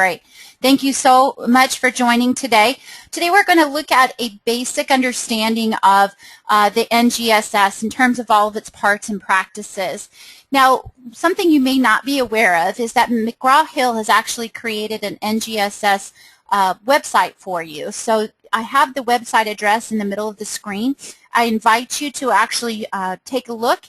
Great. Thank you so much for joining today. Today we're going to look at a basic understanding of the NGSS in terms of all of its parts and practices. Now, something you may not be aware of is that McGraw-Hill has actually created an NGSS website for you. So I have the website address in the middle of the screen. I invite you to actually take a look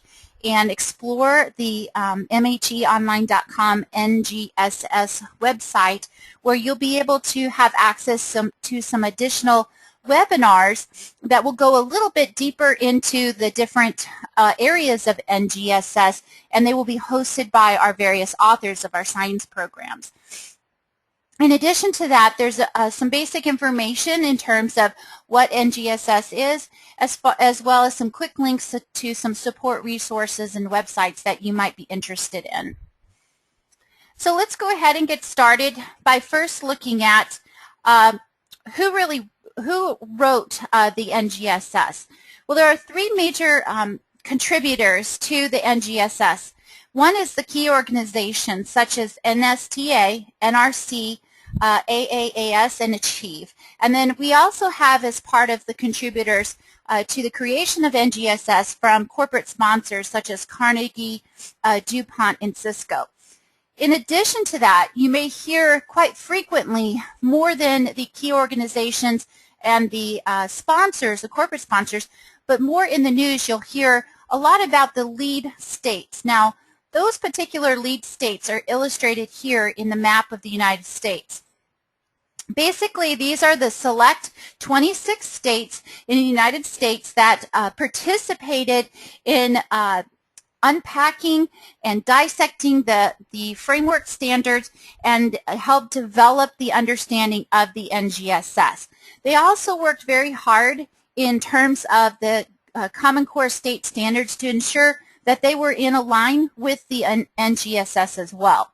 and explore the mheonline.com NGSS website, where you'll be able to have access to some additional webinars that will go a little bit deeper into the different areas of NGSS, and they will be hosted by our various authors of our science programs. In addition to that, there's some basic information in terms of what NGSS is, as well as some quick links to some support resources and websites that you might be interested in. So let's go ahead and get started by first looking at who wrote the NGSS. Well, there are three major contributors to the NGSS. One is the key organizations such as NSTA, NRC, AAAS, and Achieve. And then we also have, as part of the contributors to the creation of NGSS, from corporate sponsors such as Carnegie, DuPont, and Cisco. In addition to that, you may hear quite frequently, more than the key organizations and the sponsors, the corporate sponsors, but more in the news, you'll hear a lot about the lead states. Now, those particular lead states are illustrated here in the map of the United States. Basically, these are the select 26 states in the United States that participated in unpacking and dissecting the framework standards and helped develop the understanding of the NGSS. They also worked very hard in terms of the Common Core state standards to ensure that they were in line with the NGSS as well.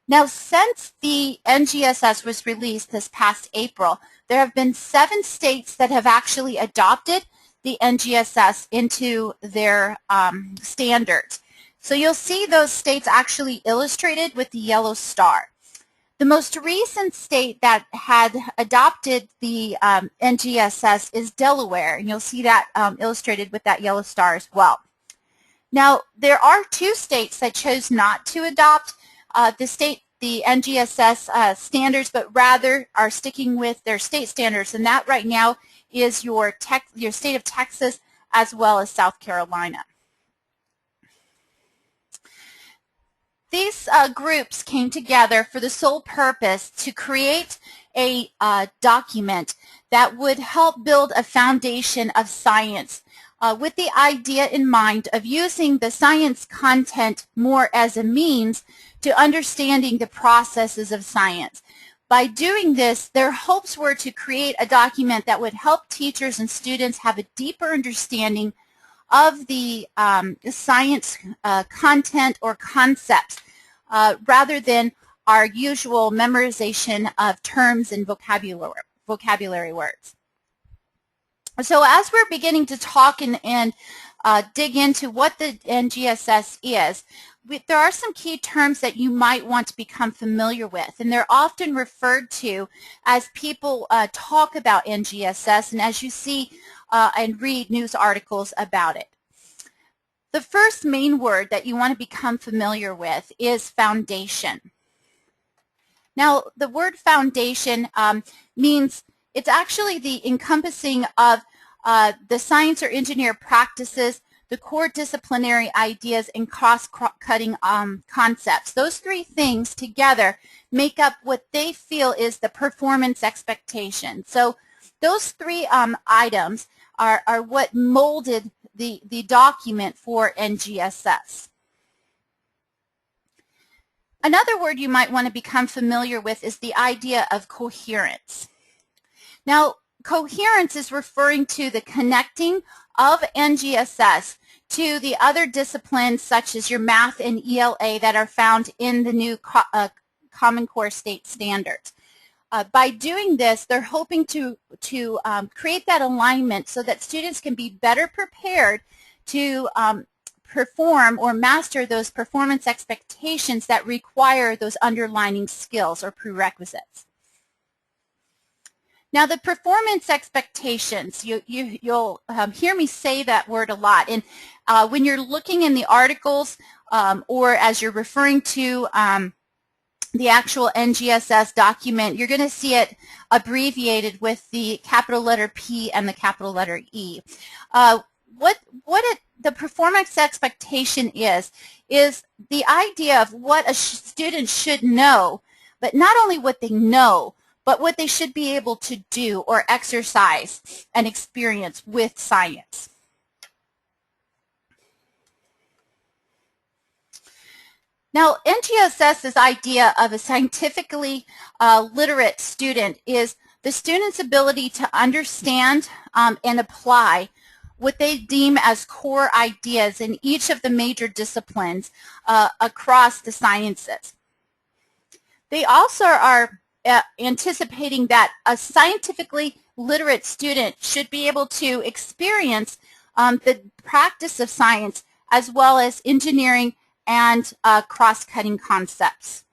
Now, since the NGSS was released this past April, there have been 7 states that have actually adopted the NGSS into their standards. So you'll see those states actually illustrated with the yellow star. The most recent state that had adopted the NGSS is Delaware, and you'll see that illustrated with that yellow star as well. Now, there are 2 states that chose not to adopt the NGSS standards, but rather are sticking with their state standards, and that right now is your state of Texas as well as South Carolina. These groups came together for the sole purpose to create a document that would help build a foundation of science with the idea in mind of using the science content more as a means to understanding the processes of science. By doing this, their hopes were to create a document that would help teachers and students have a deeper understanding of the science content or concepts rather than our usual memorization of terms and vocabulary words. So as we're beginning to talk and dig into what the NGSS is, there are some key terms that you might want to become familiar with, and they're often referred to as people talk about NGSS and as you see and read news articles about it. The first main word that you want to become familiar with is foundation. Now, the word foundation means it's actually the encompassing of the science or engineer practices, the core disciplinary ideas, and cross-cutting concepts. Those 3 things together make up what they feel is the performance expectation. So those 3 items are what molded the document for NGSS. Another word you might want to become familiar with is the idea of coherence. Now, coherence is referring to the connecting of NGSS to the other disciplines such as your math and ELA that are found in the new Common Core state standards. By doing this, they're hoping to create that alignment so that students can be better prepared to perform or master those performance expectations that require those underlying skills or prerequisites. Now, the performance expectations, you'll hear me say that word a lot. And when you're looking in the articles or as you're referring to the actual NGSS document, you're going to see it abbreviated with the capital letter P and the capital letter E. The performance expectation is the idea of what a student should know, but not only what they know, but what they should be able to do or exercise and experience with science. Now, NGSS's idea of a scientifically literate student is the student's ability to understand and apply what they deem as core ideas in each of the major disciplines across the sciences. They also are anticipating that a scientifically literate student should be able to experience the practice of science as well as engineering and cross-cutting concepts.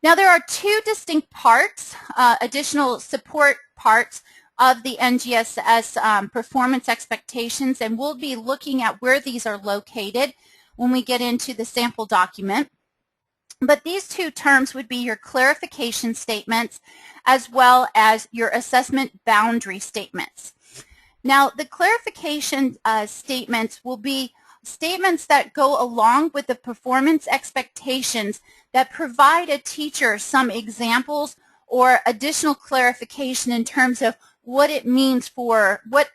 Now, there are two distinct parts, additional support parts of the NGSS performance expectations, and we'll be looking at where these are located when we get into the sample document. But these two terms would be your clarification statements as well as your assessment boundary statements. Now, the clarification statements will be statements that go along with the performance expectations that provide a teacher some examples or additional clarification in terms of what it means for what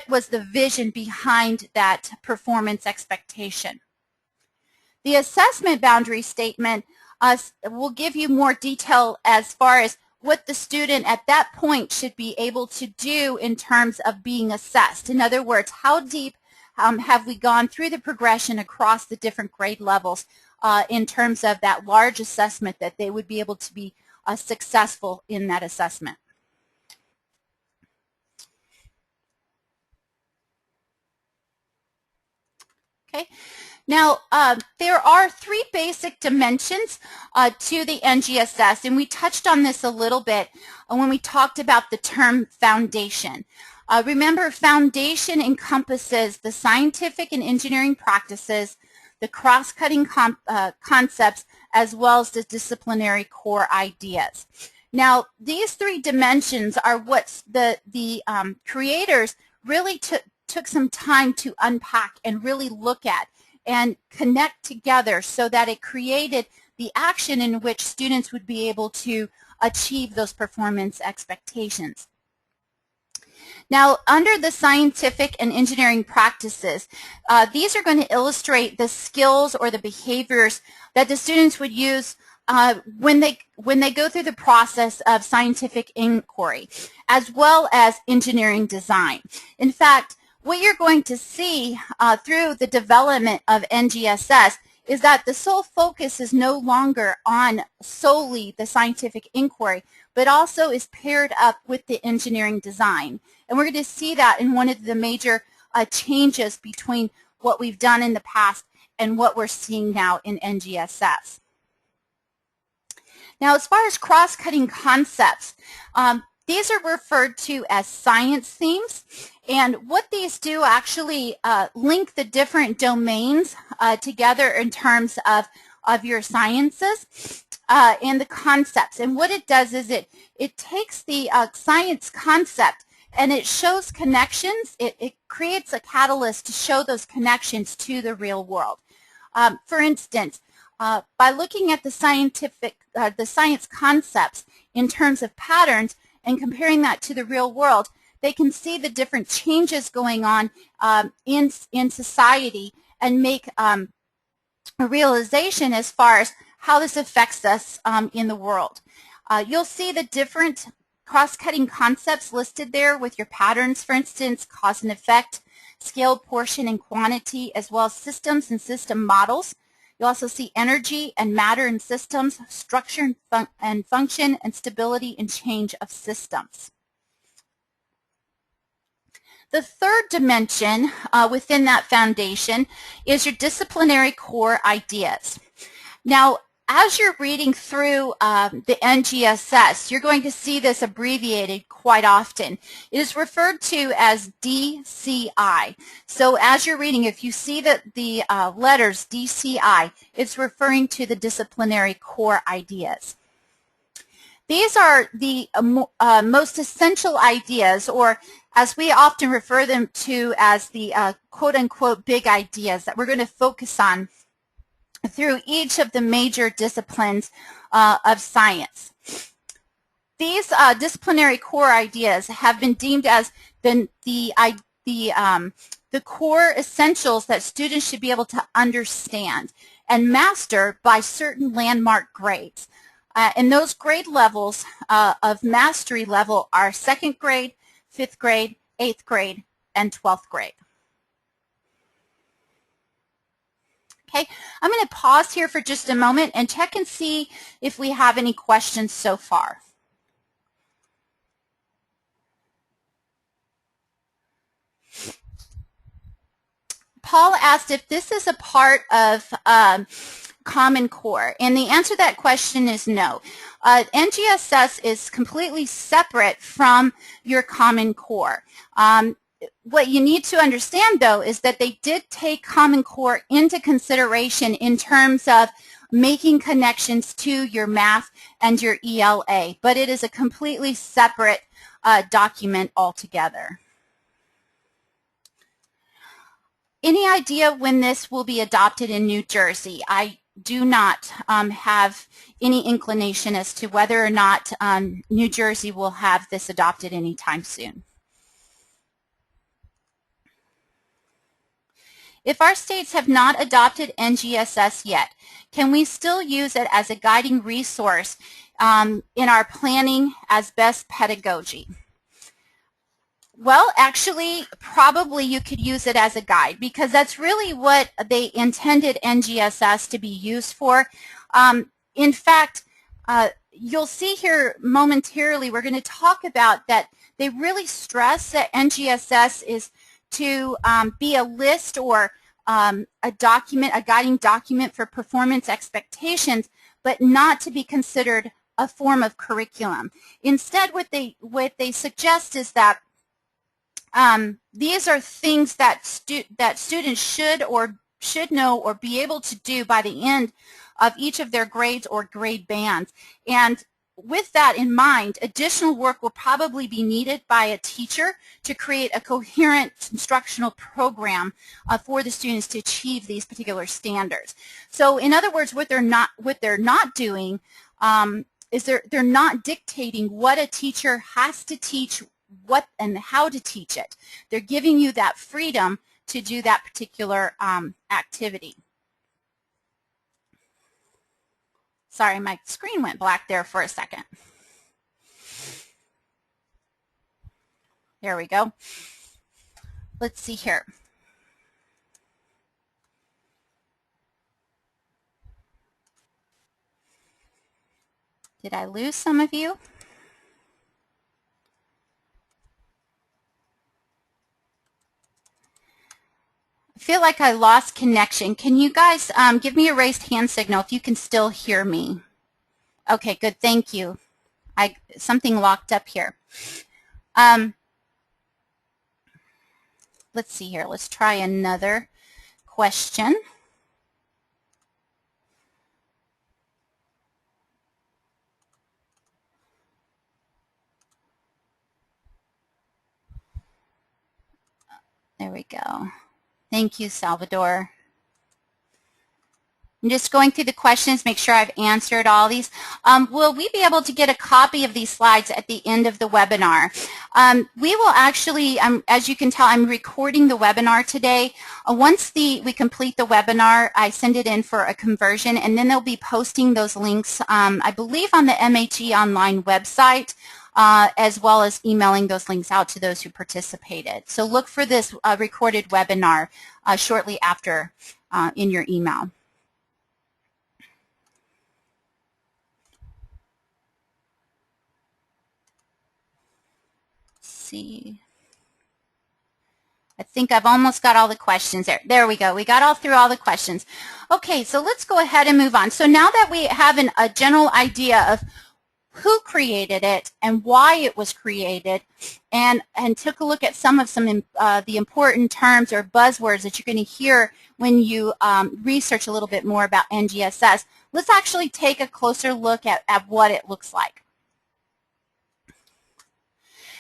was the vision behind that performance expectation. The assessment boundary statement will give you more detail as far as what the student at that point should be able to do in terms of being assessed. In other words, how deep have we gone through the progression across the different grade levels in terms of that large assessment that they would be able to be successful in that assessment. Okay. Now, there are three basic dimensions to the NGSS, and we touched on this a little bit when we talked about the term foundation. Remember, foundation encompasses the scientific and engineering practices, the cross-cutting concepts, as well as the disciplinary core ideas. Now, these three dimensions are what the creators really took some time to unpack and really look at and connect together so that it created the action in which students would be able to achieve those performance expectations. Now, under the scientific and engineering practices, these are going to illustrate the skills or the behaviors that the students would use when they go through the process of scientific inquiry, as well as engineering design. In fact, what you're going to see through the development of NGSS is that the sole focus is no longer on solely the scientific inquiry, but also is paired up with the engineering design. And we're going to see that in one of the major changes between what we've done in the past and what we're seeing now in NGSS. Now, as far as cross-cutting concepts, these are referred to as science themes, and what these do actually link the different domains together in terms of your sciences and the concepts. And what it does is it takes the science concept and it shows connections. It creates a catalyst to show those connections to the real world. For instance, by looking at the science concepts in terms of patterns and comparing that to the real world, they can see the different changes going on in society and make a realization as far as how this affects us in the world. You'll see the different cross-cutting concepts listed there with your patterns, for instance, cause and effect, scale, portion, and quantity, as well as systems and system models. You'll also see energy and matter in systems, structure and function, and stability and change of systems. The third dimension within that foundation is your disciplinary core ideas. Now, as you're reading through the NGSS, you're going to see this abbreviated quite often. It is referred to as DCI. So as you're reading, if you see the letters DCI, it's referring to the disciplinary core ideas. These are the most essential ideas, or as we often refer them to as the quote-unquote big ideas that we're going to focus on through each of the major disciplines of science. These disciplinary core ideas have been deemed as the core essentials that students should be able to understand and master by certain landmark grades. And those grade levels of mastery level are 2nd grade, 5th grade, 8th grade, and 12th grade. Okay, I'm going to pause here for just a moment and check and see if we have any questions so far. Paul asked if this is a part of Common Core, and the answer to that question is no. NGSS is completely separate from your Common Core. What you need to understand, though, is that they did take Common Core into consideration in terms of making connections to your math and your ELA, but it is a completely separate document altogether. Any idea when this will be adopted in New Jersey? I do not have any inclination as to whether or not New Jersey will have this adopted anytime soon. If our states have not adopted NGSS yet, can we still use it as a guiding resource in our planning as best pedagogy? Well, actually, probably you could use it as a guide, because that's really what they intended NGSS to be used for. In fact, you'll see here momentarily, we're going to talk about that they really stress that NGSS is to be a list or a document, a guiding document for performance expectations, but not to be considered a form of curriculum. Instead, what they suggest is that these are things that students should know or be able to do by the end of each of their grades or grade bands. And with that in mind, additional work will probably be needed by a teacher to create a coherent instructional program for the students to achieve these particular standards. So in other words, what they're not doing is they're not dictating what a teacher has to teach, what and how to teach it. They're giving you that freedom to do that particular activity. Sorry, my screen went black there for a second. There we go. Let's see here. Did I lose some of you? I feel like I lost connection. Can you guys give me a raised hand signal if you can still hear me? Okay, good. Thank you. Something locked up here. Let's see here. Let's try another question. There we go. Thank you, Salvador. I'm just going through the questions, make sure I've answered all these. Will we be able to get a copy of these slides at the end of the webinar? We will actually, as you can tell, I'm recording the webinar today. Once we complete the webinar, I send it in for a conversion, and then they'll be posting those links, I believe, on the MHE online website, as well as emailing those links out to those who participated. So look for this recorded webinar shortly after in your email. See. I think I've almost got all the questions there. There we go. We got through all the questions. Okay, so let's go ahead and move on. So now that we have a general idea of who created it and why it was created, and took a look at some of the important terms or buzzwords that you're going to hear when you research a little bit more about NGSS, let's actually take a closer look at what it looks like.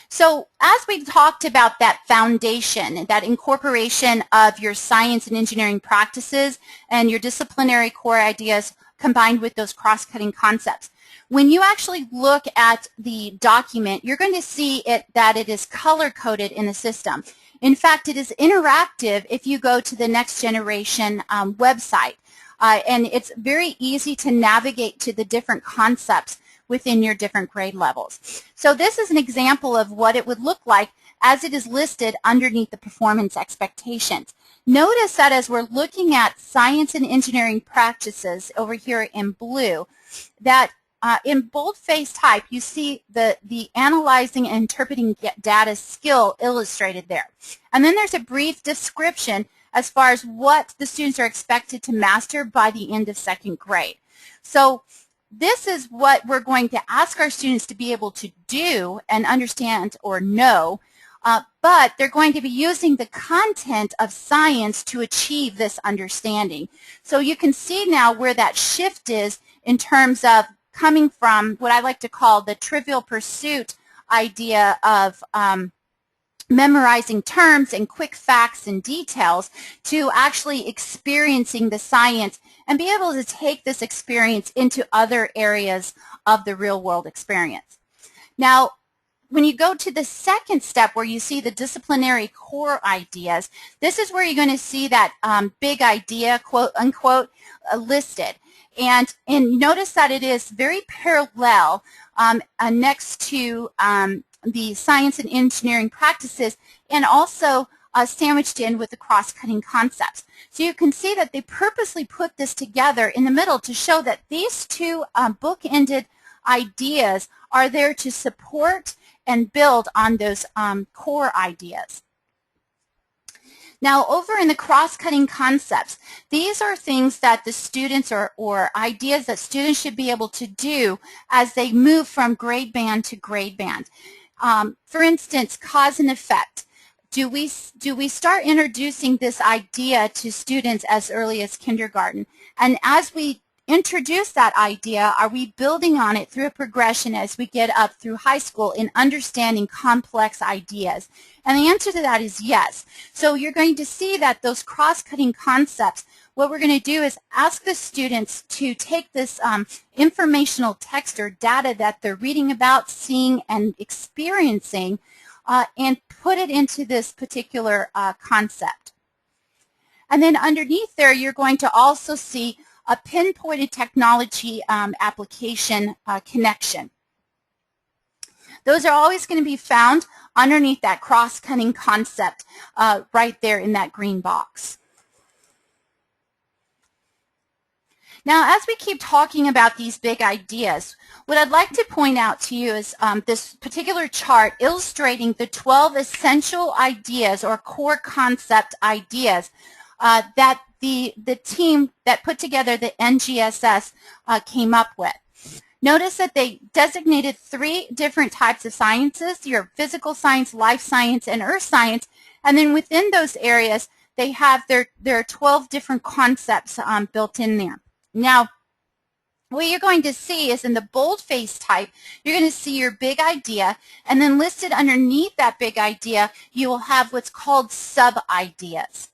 So as we talked about that foundation, that incorporation of your science and engineering practices and your disciplinary core ideas combined with those cross-cutting concepts, when you actually look at the document, you're going to see that it is color-coded in the system. In fact, it is interactive if you go to the Next Generation website. And it's very easy to navigate to the different concepts within your different grade levels. So this is an example of what it would look like as it is listed underneath the performance expectations. Notice that as we're looking at science and engineering practices over here in blue, that in boldface type, you see the analyzing and interpreting data skill illustrated there. And then there's a brief description as far as what the students are expected to master by the end of second grade. So this is what we're going to ask our students to be able to do and understand or know, but they're going to be using the content of science to achieve this understanding. So you can see now where that shift is in terms of coming from what I like to call the trivial pursuit idea of memorizing terms and quick facts and details to actually experiencing the science and be able to take this experience into other areas of the real world experience. Now, when you go to the second step where you see the disciplinary core ideas, this is where you're going to see that big idea, quote unquote, listed. And notice that it is very parallel next to the science and engineering practices, and also sandwiched in with the cross-cutting concepts. So you can see that they purposely put this together in the middle to show that these two book-ended ideas are there to support and build on those core ideas. Now, over in the cross-cutting concepts, these are things that the students or ideas that students should be able to do as they move from grade band to grade band. For instance, cause and effect. Do we start introducing this idea to students as early as kindergarten? And as we introduce that idea, are we building on it through a progression as we get up through high school in understanding complex ideas? And the answer to that is yes. So you're going to see that those cross-cutting concepts, what we're going to do is ask the students to take this informational text or data that they're reading about, seeing, and experiencing, and put it into this particular concept. And then underneath there, you're going to also see a pinpointed technology application connection. Those are always going to be found underneath that cross-cutting concept right there in that green box. Now, as we keep talking about these big ideas, what I'd like to point out to you is this particular chart illustrating the 12 essential ideas or core concept ideas that the team that put together the NGSS came up with. Notice that they designated 3 different types of sciences, your physical science, life science, and earth science, and then within those areas they have there are 12 different concepts built in there. Now, what you're going to see is in the boldface type, you're going to see your big idea, and then listed underneath that big idea, you will have what's called sub-ideas.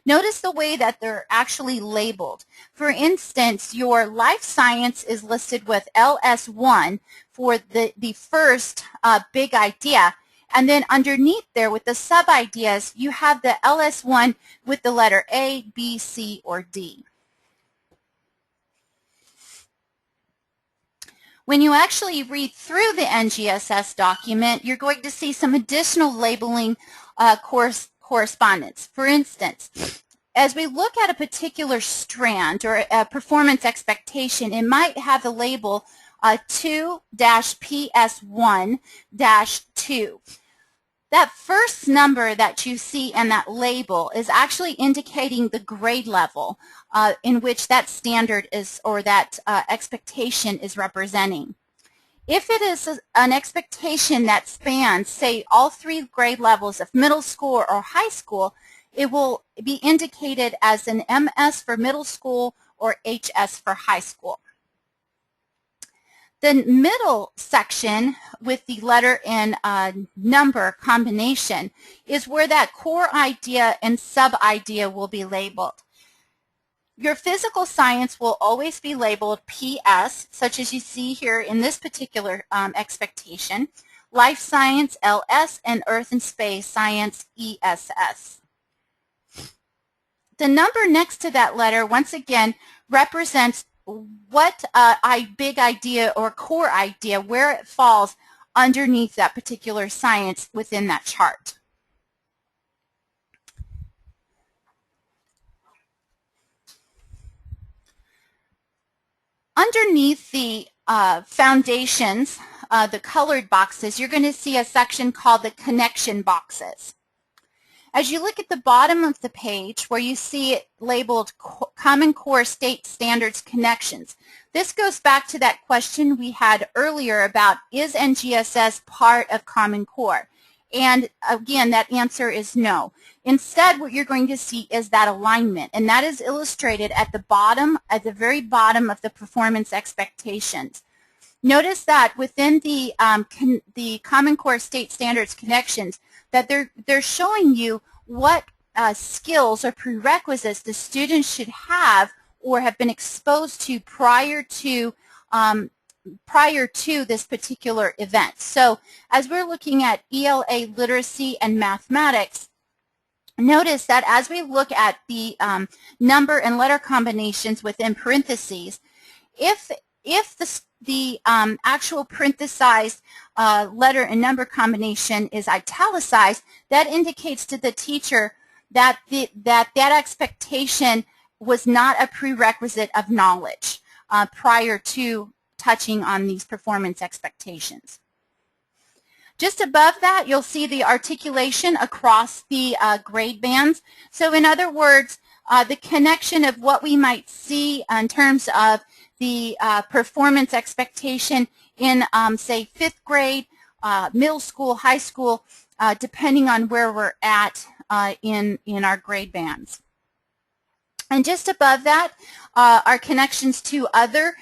Notice the way that they're actually labeled. For instance, your life science is listed with LS1 for the first big idea, and then underneath there with the sub-ideas, you have the LS1 with the letter A, B, C, or D. When you actually read through the NGSS document, you're going to see some additional labeling correspondence. For instance, as we look at a particular strand or a performance expectation, it might have the label 2-PS1-2. That first number that you see in that label is actually indicating the grade level in which that standard is, or that expectation is representing. If it is an expectation that spans, say, all 3 grade levels of middle school or high school, it will be indicated as an MS for middle school or HS for high school. The middle section with the letter and number combination is where that core idea and sub-idea will be labeled. Your physical science will always be labeled PS, such as you see here in this particular expectation. Life science, LS, and earth and space science, ESS. The number next to that letter, once again, represents what big idea or core idea, where it falls underneath that particular science within that chart. Underneath the foundations, the colored boxes, you're going to see a section called the connection boxes. As you look at the bottom of the page where you see it labeled Common Core State Standards Connections, this goes back to that question we had earlier about, is NGSS part of Common Core? And again, that answer is no. Instead, what you're going to see is that alignment, and that is illustrated at the bottom, at the very bottom of the performance expectations. Notice that within the Common Core State Standards Connections, that they're showing you what skills or prerequisites the students should have or have been exposed to prior to this particular event. So as we're looking at ELA literacy and mathematics, notice that as we look at the number and letter combinations within parentheses, if the actual parenthesized letter and number combination is italicized, that indicates to the teacher that that expectation was not a prerequisite of knowledge prior to touching on these performance expectations. Just above that, you'll see the articulation across the grade bands. So in other words, the connection of what we might see in terms of the performance expectation in, say, 5th grade, middle school, high school, depending on where we're at in our grade bands. And just above that are connections to other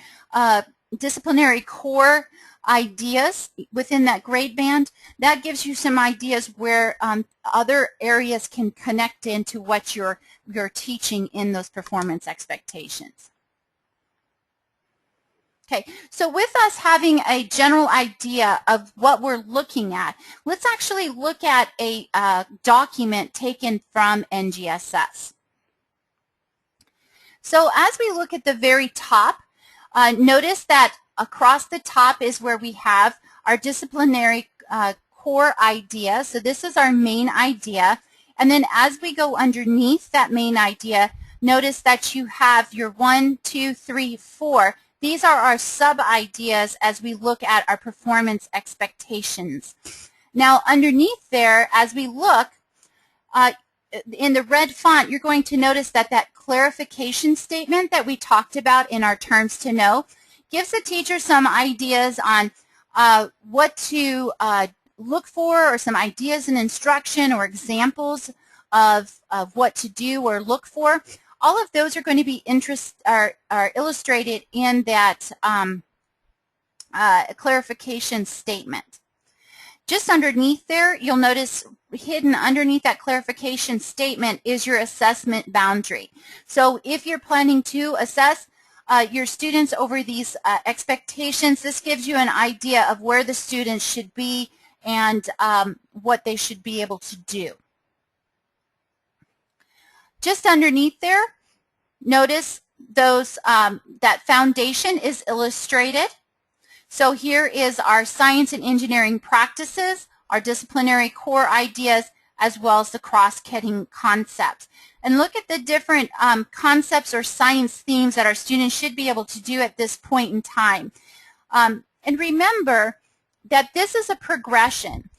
disciplinary core ideas within that grade band. That gives you some ideas where other areas can connect into what you're teaching in those performance expectations. Okay, so with us having a general idea of what we're looking at, let's actually look at a document taken from NGSS. So as we look at the very top, notice that across the top is where we have our disciplinary core idea. So this is our main idea. And then as we go underneath that main idea, notice that you have your 1, 2, 3, 4. These are our sub-ideas as we look at our performance expectations. Now underneath there, as we look, in the red font, you're going to notice that that clarification statement that we talked about in our terms to know gives the teacher some ideas on what to look for, or some ideas and instruction or examples of what to do or look for. All of those are going to be are illustrated in that clarification statement. Just underneath there, you'll notice hidden underneath that clarification statement is your assessment boundary. So if you're planning to assess your students over these expectations, this gives you an idea of where the students should be and what they should be able to do. Just underneath there, notice those that foundation is illustrated. So here is our science and engineering practices, our disciplinary core ideas, as well as the cross-cutting concepts. And look at the different concepts or science themes that our students should be able to do at this point in time. And remember that this is a progression.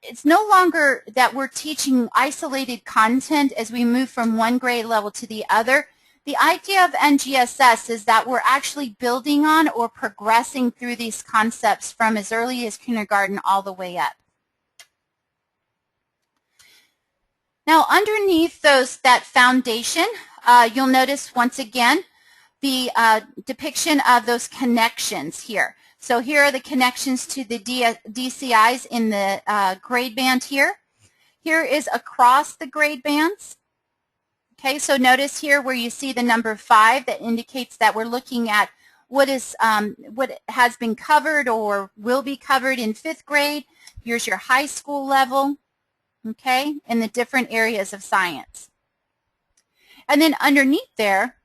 it's no longer that we're teaching isolated content as we move from one grade level to the other. The idea of NGSS is that we're actually building on or progressing through these concepts from as early as kindergarten all the way up. Now, underneath that foundation, you'll notice once again the depiction of those connections here. So here are the connections to the DCIs in the grade band here. Here is across the grade bands. Okay, so notice here where you see the number 5 that indicates that we're looking at what has been covered or will be covered in 5th grade. Here's your high school level, okay, in the different areas of science. And then underneath there,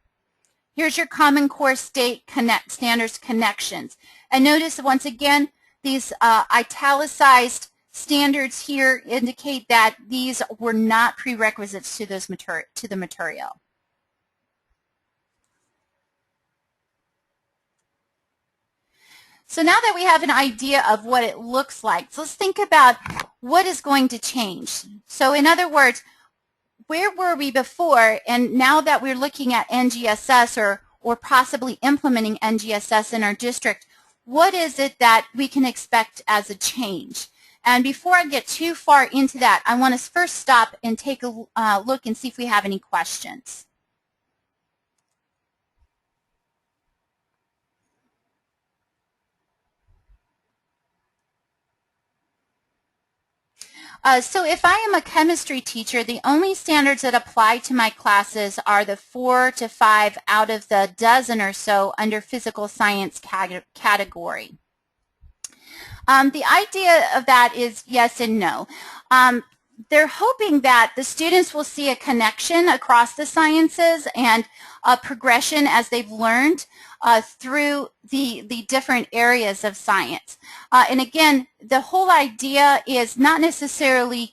here's your Common Core State Standards connections. And notice once again, these italicized standards here indicate that these were not prerequisites to the material. So now that we have an idea of what it looks like, so let's think about what is going to change. So in other words, where were we before, and now that we're looking at NGSS or possibly implementing NGSS in our district, what is it that we can expect as a change? And before I get too far into that, I want to first stop and take a look and see if we have any questions. So if I am a chemistry teacher, the only standards that apply to my classes are the 4 to 5 out of the dozen or so under physical science category. The idea of that is yes and no. They're hoping that the students will see a connection across the sciences and a progression as they've learned through the different areas of science. And again, the whole idea is not necessarily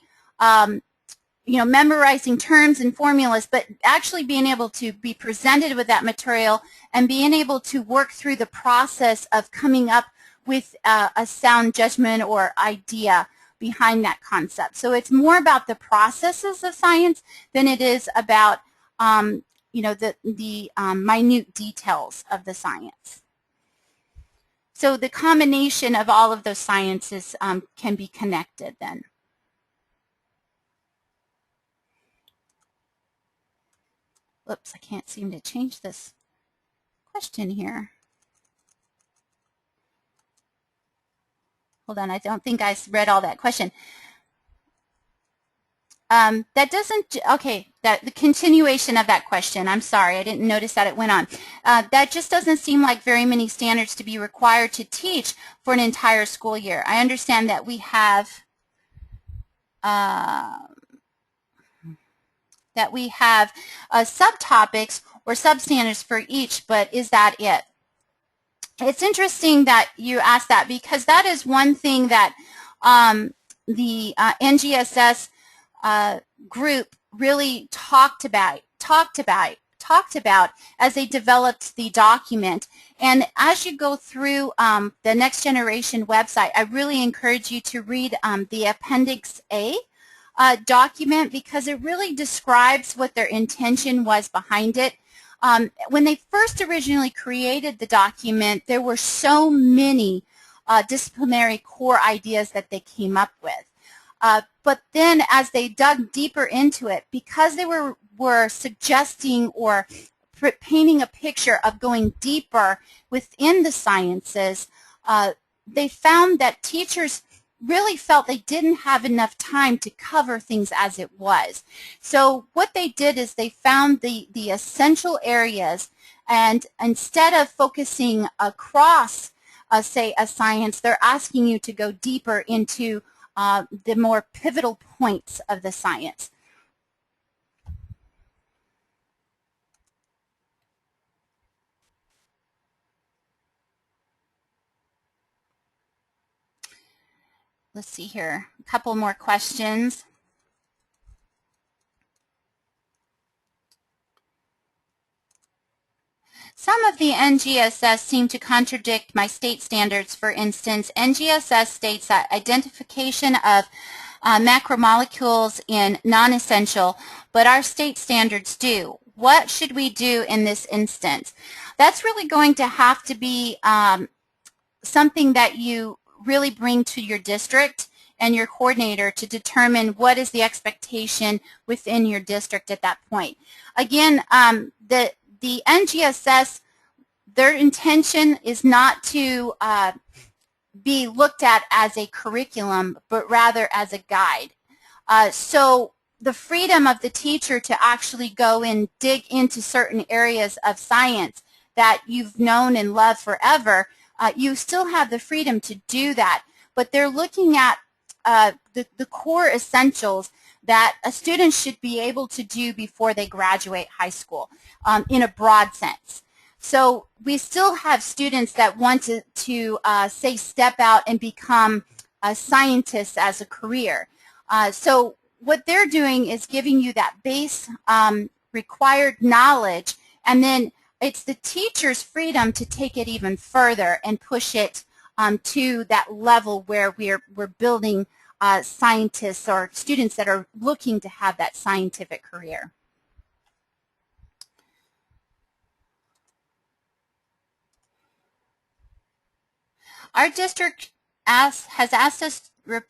memorizing terms and formulas, but actually being able to be presented with that material and being able to work through the process of coming up with a sound judgment or idea behind that concept. So it's more about the processes of science than it is about the minute details of the science. So the combination of all of those sciences can be connected then. Whoops, I can't seem to change this question here. Hold on, I don't think I read all that question. That doesn't, okay, the continuation of that question, I'm sorry, I didn't notice that it went on. That just doesn't seem like very many standards to be required to teach for an entire school year. I understand that we have subtopics or substandards for each, but is that it? It's interesting that you asked that, because that is one thing that the NGSS group really talked about as they developed the document. And as you go through the Next Generation website, I really encourage you to read the Appendix A document, because it really describes what their intention was behind it. When they first originally created the document, there were so many disciplinary core ideas that they came up with. But then as they dug deeper into it, because they were suggesting or painting a picture of going deeper within the sciences, they found that teachers really felt they didn't have enough time to cover things as it was. So what they did is they found the essential areas, and instead of focusing across, say, a science, they're asking you to go deeper into the more pivotal points of the science. Let's see here, a couple more questions. Some of the NGSS seem to contradict my state standards. For instance, NGSS states that identification of macromolecules in non-essential, but our state standards do. What should we do in this instance? That's really going to have to be something that you really bring to your district and your coordinator to determine what is the expectation within your district at that point. Again, the NGSS, their intention is not to be looked at as a curriculum, but rather as a guide. So the freedom of the teacher to actually go and dig into certain areas of science that you've known and loved forever, you still have the freedom to do that, but they're looking at the core essentials that a student should be able to do before they graduate high school in a broad sense. So we still have students that want to say step out and become scientists as a career. So what they're doing is giving you that base required knowledge, and then it's the teacher's freedom to take it even further and push it to that level where we're building scientists or students that are looking to have that scientific career. Our district has asked us to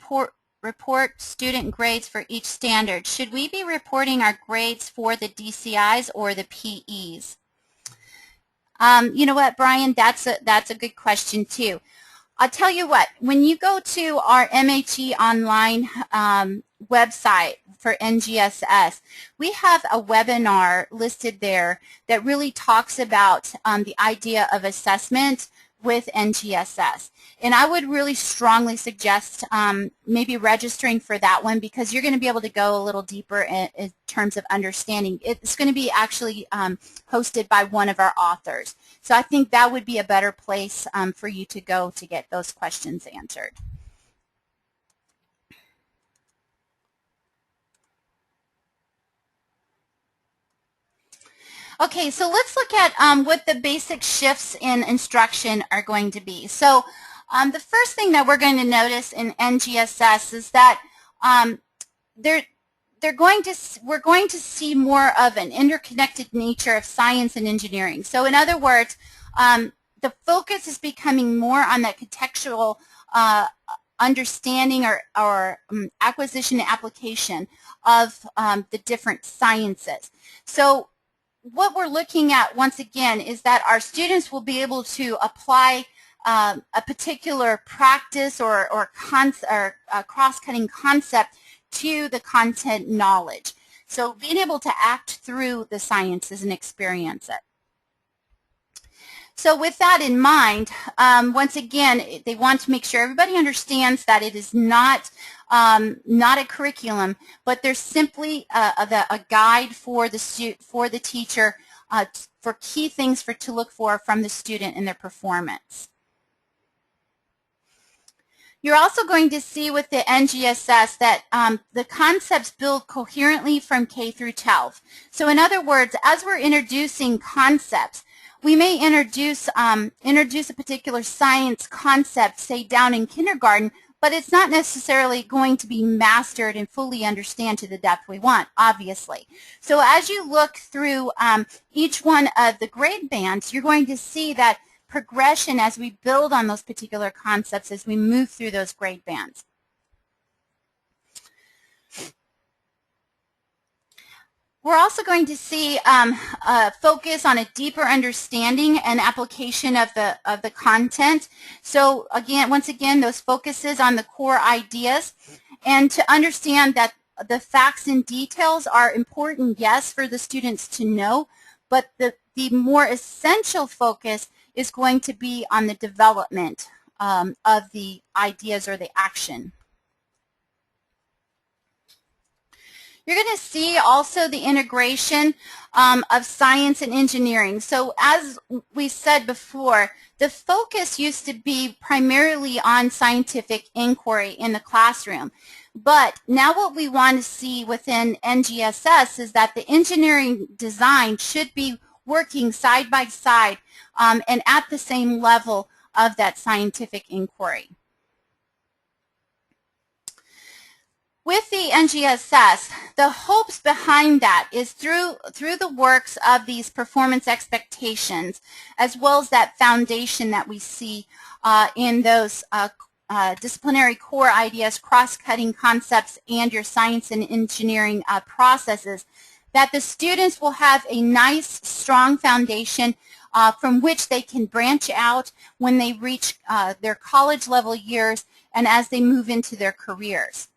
report student grades for each standard. Should we be reporting our grades for the DCIs or the PEs? You know what, Brian, that's a good question too. I'll tell you what, when you go to our MHE online website for NGSS, we have a webinar listed there that really talks about the idea of assessment with NGSS. And I would really strongly suggest maybe registering for that one, because you're going to be able to go a little deeper in terms of understanding. It's going to be actually hosted by one of our authors. So I think that would be a better place for you to go to get those questions answered. Okay, so let's look at what the basic shifts in instruction are going to be. So the first thing that we're going to notice in NGSS is that we're going to see more of an interconnected nature of science and engineering. So in other words, the focus is becoming more on that contextual understanding or acquisition and application of the different sciences. So what we're looking at, once again, is that our students will be able to apply a particular practice or cross-cutting concept to the content knowledge. So being able to act through the sciences and experience it. So with that in mind, once again, they want to make sure everybody understands that it is not a curriculum, but there's simply a guide for the teacher for key things to look for from the student in their performance. You're also going to see with the NGSS that the concepts build coherently from K through 12. So in other words, as we're introducing concepts, we may introduce a particular science concept, say down in kindergarten, but it's not necessarily going to be mastered and fully understand to the depth we want, obviously. So as you look through each one of the grade bands, you're going to see that progression as we build on those particular concepts as we move through those grade bands. We're also going to see a focus on a deeper understanding and application of the content. So again, once again, those focuses on the core ideas, and to understand that the facts and details are important, yes, for the students to know, but the more essential focus is going to be on the development of the ideas or the action. You're going to see also the integration of science and engineering. So as we said before, the focus used to be primarily on scientific inquiry in the classroom. But now what we want to see within NGSS is that the engineering design should be working side by side and at the same level of that scientific inquiry. With the NGSS, the hopes behind that is through the works of these performance expectations, as well as that foundation that we see in those disciplinary core ideas, cross-cutting concepts, and your science and engineering processes, that the students will have a nice, strong foundation from which they can branch out when they reach their college level years and as they move into their careers.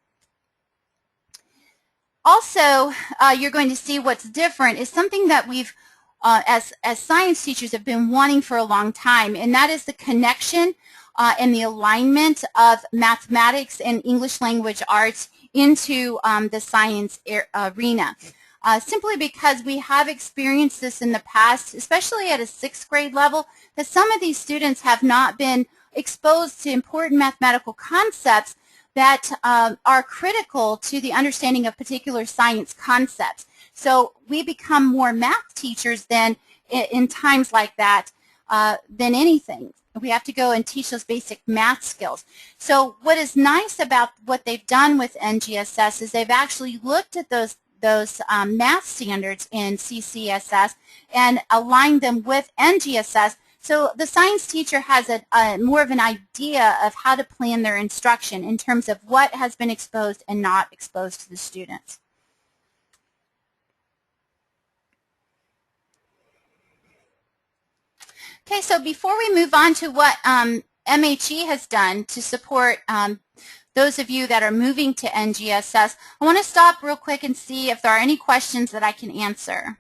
Also, you're going to see what's different is something that we've, as science teachers, have been wanting for a long time, and that is the connection and the alignment of mathematics and English language arts into the science arena. Simply because we have experienced this in the past, especially at a 6th grade level, that some of these students have not been exposed to important mathematical concepts that are critical to the understanding of particular science concepts. So we become more math teachers than in times like that than anything. We have to go and teach those basic math skills. So what is nice about what they've done with NGSS is they've actually looked at those math standards in CCSS and aligned them with NGSS. So the science teacher has more of an idea of how to plan their instruction in terms of what has been exposed and not exposed to the students. Okay, so before we move on to what MHE has done to support those of you that are moving to NGSS, I want to stop real quick and see if there are any questions that I can answer.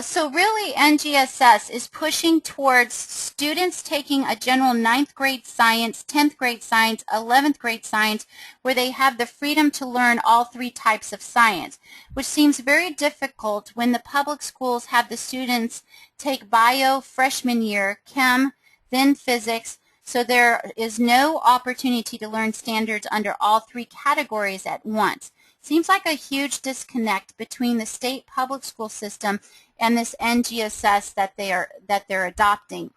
So really NGSS is pushing towards students taking a general 9th grade science, 10th grade science, 11th grade science, where they have the freedom to learn all 3 types of science, which seems very difficult when the public schools have the students take bio freshman year, chem, then physics, so there is no opportunity to learn standards under all 3 categories at once. Seems like a huge disconnect between the state public school system and this NGSS that they're adopting.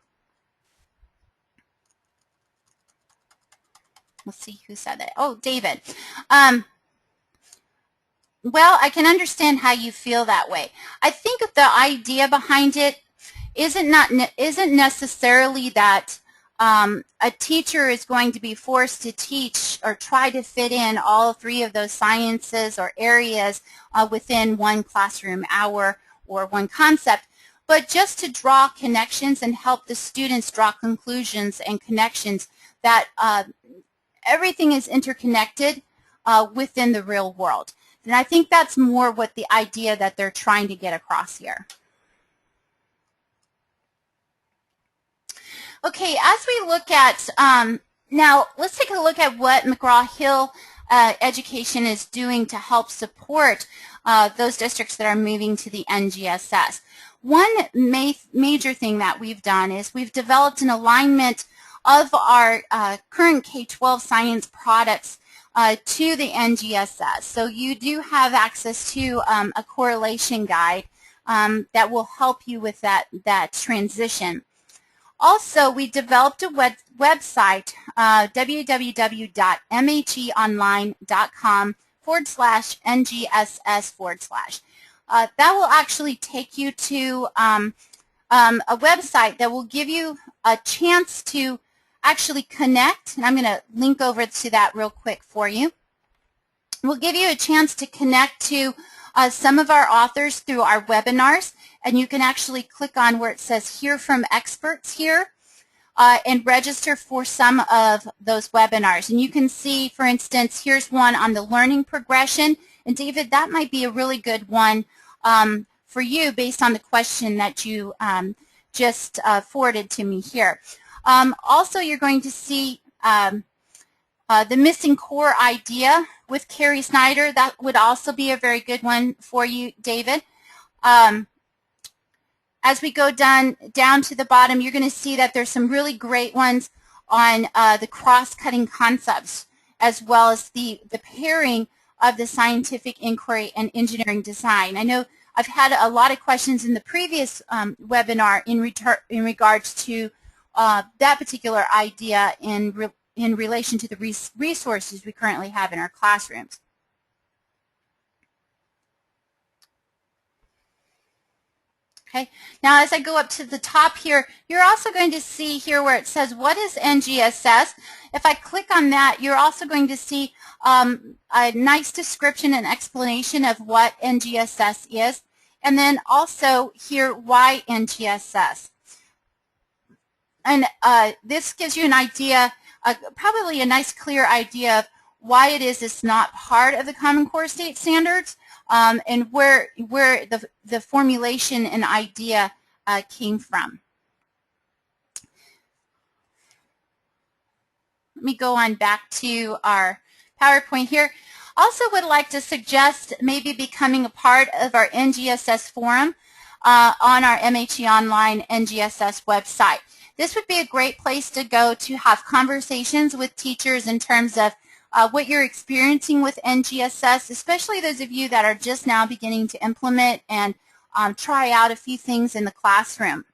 Let's see who said that. Oh, David. Well, I can understand how you feel that way. I think the idea behind it isn't necessarily that a teacher is going to be forced to teach or try to fit in all 3 of those sciences or areas within one classroom hour or one concept, but just to draw connections and help the students draw conclusions and connections that everything is interconnected within the real world. And I think that's more what the idea that they're trying to get across here. Okay, as we look at, now let's take a look at what McGraw-Hill Education is doing to help support those districts that are moving to the NGSS. One major thing that we've done is we've developed an alignment of our current K-12 science products to the NGSS. So you do have access to a correlation guide that will help you with that transition. Also, we developed a website, www.mheonline.com/NGSS/. That will actually take you to a website that will give you a chance to actually connect, and I'm going to link over to that real quick for you. We'll give you a chance to connect to some of our authors through our webinars, and you can actually click on where it says Hear from Experts here and register for some of those webinars. And you can see, for instance, here's one on the learning progression. And David, that might be a really good one for you based on the question that you just forwarded to me here. Also, you're going to see the missing core idea with Carrie Snyder. That would also be a very good one for you, David. As we go down to the bottom, you're going to see that there's some really great ones on the cross-cutting concepts, as well as the pairing of the scientific inquiry and engineering design. I know I've had a lot of questions in the previous webinar in regards to that particular idea in relation to the resources we currently have in our classrooms. Okay. Now, as I go up to the top here, you're also going to see here where it says, what is NGSS? If I click on that, you're also going to see a nice description and explanation of what NGSS is, and then also here, why NGSS. And this gives you an idea, probably a nice clear idea of why it is it's not part of the Common Core State Standards, and where the formulation and idea came from. Let me go on back to our PowerPoint here. Also would like to suggest maybe becoming a part of our NGSS forum on our MHE Online NGSS website. This would be a great place to go to have conversations with teachers in terms of what you're experiencing with NGSS, especially those of you that are just now beginning to implement and try out a few things in the classroom.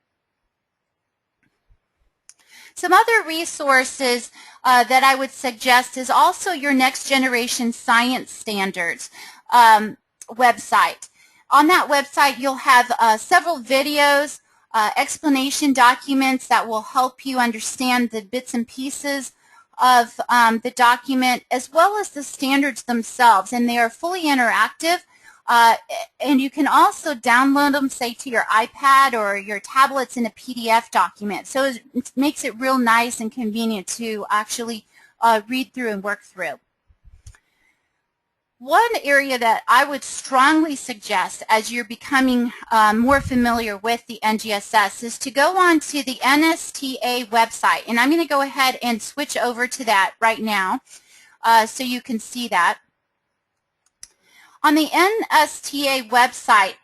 Some other resources that I would suggest is also your Next Generation Science Standards website. On that website, you'll have several videos, explanation documents that will help you understand the bits and pieces of the document, as well as the standards themselves, and they are fully interactive, and you can also download them, say, to your iPad or your tablets in a PDF document. So it makes it real nice and convenient to actually read through and work through. One area that I would strongly suggest as you're becoming more familiar with the NGSS is to go on to the NSTA website. And I'm going to go ahead and switch over to that right now so you can see that. On the NSTA website,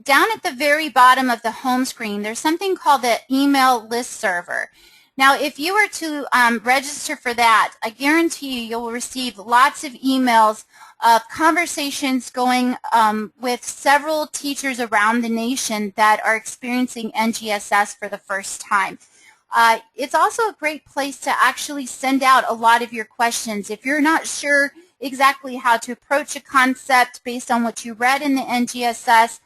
down at the very bottom of the home screen, there's something called the email list server. Now, if you were to register for that, I guarantee you'll receive lots of emails of conversations going with several teachers around the nation that are experiencing NGSS for the first time. It's also a great place to actually send out a lot of your questions. If you're not sure exactly how to approach a concept based on what you read in the NGSS,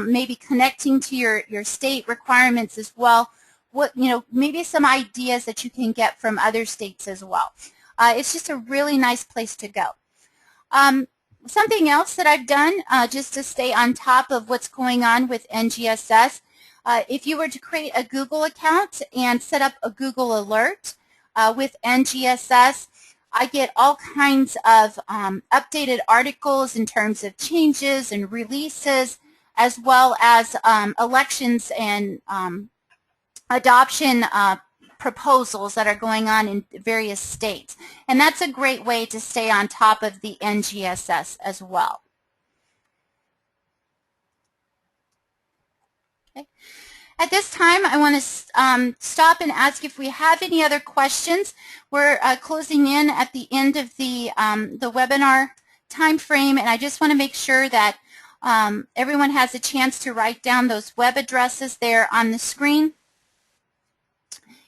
maybe connecting to your state requirements as well, maybe some ideas that you can get from other states as well. It's just a really nice place to go. Something else that I've done just to stay on top of what's going on with NGSS, if you were to create a Google account and set up a Google alert with NGSS, I get all kinds of updated articles in terms of changes and releases, as well as elections and adoption proposals that are going on in various states. And that's a great way to stay on top of the NGSS as well. Okay. At this time, I want to stop and ask if we have any other questions. We're closing in at the end of the webinar time frame, and I just want to make sure that everyone has a chance to write down those web addresses there on the screen.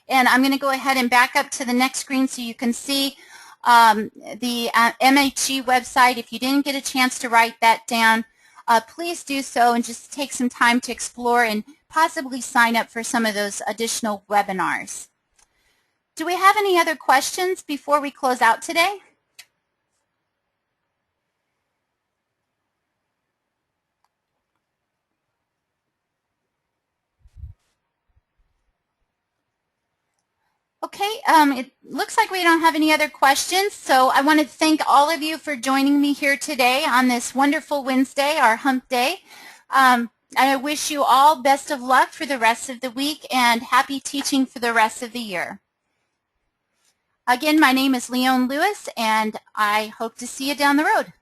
And I'm going to go ahead and back up to the next screen so you can see the MHE website. If you didn't get a chance to write that down, please do so and just take some time to explore and possibly sign up for some of those additional webinars. Do we have any other questions before we close out today? Okay, it looks like we don't have any other questions, so I want to thank all of you for joining me here today on this wonderful Wednesday, our hump day. I wish you all best of luck for the rest of the week and happy teaching for the rest of the year. Again, my name is Leon Lewis, and I hope to see you down the road.